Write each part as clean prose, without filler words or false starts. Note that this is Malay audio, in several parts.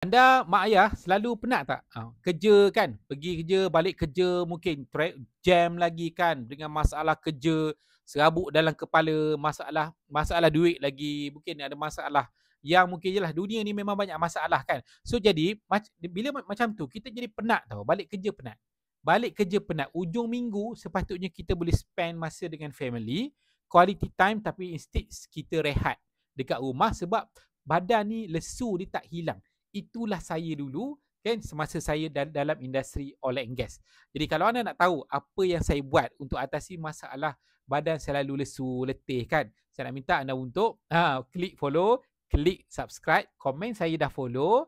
Anda mak ayah selalu penat tak? Kerja kan, pergi kerja, balik kerja mungkin jam lagi kan dengan masalah kerja, serabut dalam kepala, masalah duit lagi, mungkin ada masalah yang mungkin jelah dunia ni memang banyak masalah kan. So jadi bila macam tu kita jadi penat tau, balik kerja penat. Balik kerja penat, ujung minggu sepatutnya kita boleh spend masa dengan family, quality time tapi instead kita rehat dekat rumah sebab badan ni lesu dia tak hilang. Itulah saya dulu kan semasa saya dalam industri oil and gas. Jadi kalau anda nak tahu apa yang saya buat untuk atasi masalah badan selalu lesu, letih kan, saya nak minta anda untuk klik follow, klik subscribe, komen saya dah follow.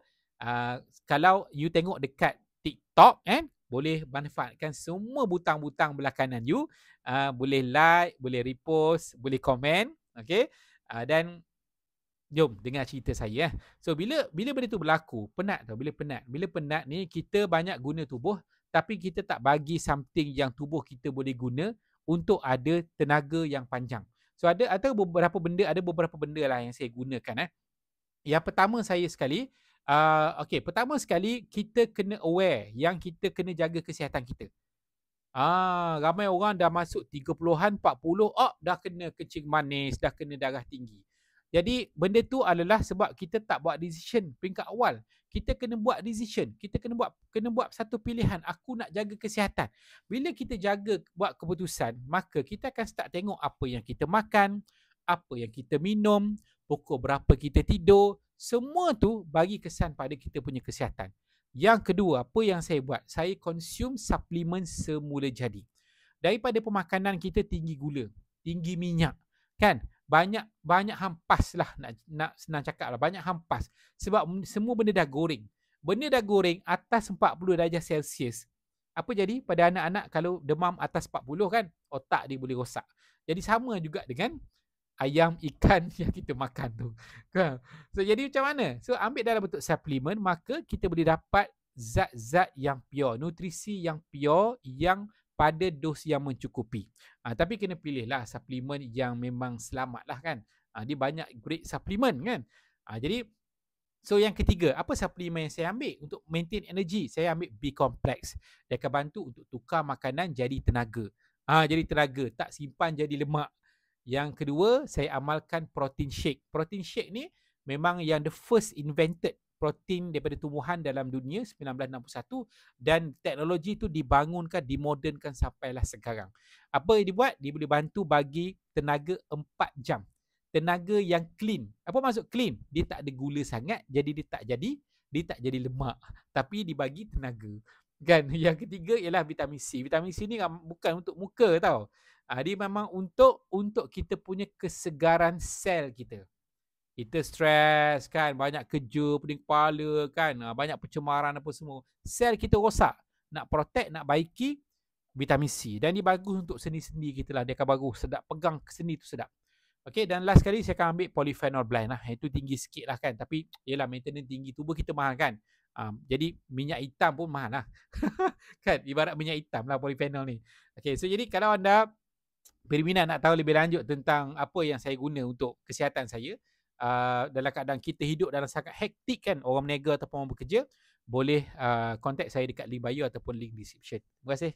Kalau you tengok dekat TikTok kan, boleh manfaatkan semua butang-butang belah kanan you. Boleh like, boleh repost, boleh komen. Okay. Dan jom dengar cerita saya. So bila benda tu berlaku, penat tau. Bila penat ni kita banyak guna tubuh tapi kita tak bagi something yang tubuh kita boleh guna untuk ada tenaga yang panjang. So ada beberapa benda lah yang saya gunakan. Yang pertama pertama sekali kita kena aware yang kita kena jaga kesihatan kita. Ramai orang dah masuk 30-an, 40, dah kena kencing manis, dah kena darah tinggi. Jadi benda tu adalah sebab kita tak buat decision peringkat awal. Kita kena buat decision. Kita kena buat satu pilihan. Aku nak jaga kesihatan. Bila kita buat keputusan, maka kita akan start tengok apa yang kita makan, apa yang kita minum, pukul berapa kita tidur. Semua tu bagi kesan pada kita punya kesihatan. Yang kedua, apa yang saya buat? Saya consume suplemen semula jadi. Daripada pemakanan kita tinggi gula, tinggi minyak, kan? Banyak hampas lah, nak senang cakap lah, banyak hampas. Sebab semua benda dah goreng. Benda dah goreng atas 40 darjah Celsius. Apa jadi pada anak-anak kalau demam atas 40 kan? Otak dia boleh rosak. Jadi sama juga dengan ayam, ikan yang kita makan tu. So jadi macam mana? So ambil dalam bentuk suplemen, maka kita boleh dapat zat-zat yang pure, nutrisi yang pure yang pada dos yang mencukupi. Tapi kena pilih lah suplemen yang memang selamat lah kan. Dia banyak grade suplemen kan. Jadi so yang ketiga, apa suplemen yang saya ambil untuk maintain energy? Saya ambil B-complex. Dia akan bantu untuk tukar makanan jadi tenaga. Jadi tenaga, tak simpan jadi lemak. Yang kedua, saya amalkan protein shake. Protein shake ni memang yang the first invented protein daripada tumbuhan dalam dunia 1961 dan teknologi tu dibangunkan, dimodernkan sampailah sekarang. Apa yang dibuat? Dia boleh bantu bagi tenaga 4 jam. Tenaga yang clean. Apa maksud clean? Dia tak ada gula sangat, jadi dia tak jadi lemak, tapi dibagi tenaga. Kan? Yang ketiga ialah vitamin C. Vitamin C ni bukan untuk muka tau. Dia memang untuk kita punya kesegaran sel kita. Kita stres kan, banyak kerja, pening kepala kan, banyak pencemaran apa semua. Sel kita rosak. Nak protect, nak baiki, vitamin C. Dan dia bagus untuk sendi-sendi kita lah. Dia akan bagus, sedap, pegang sendi tu sedap. Okay, dan last sekali saya akan ambil polyphenol blend lah. Itu tinggi sikit lah kan. Tapi yelah, maintenance tinggi, tubuh kita mahal kan. Jadi minyak hitam pun mahal lah. Kan, ibarat minyak hitam lah polyphenol ni. Okay, so jadi kalau anda berminat nak tahu lebih lanjut tentang apa yang saya guna untuk kesihatan saya, dalam keadaan kita hidup dalam sangat hektik kan, orang berniaga ataupun orang bekerja, boleh contact saya dekat link bio ataupun link description. Terima kasih.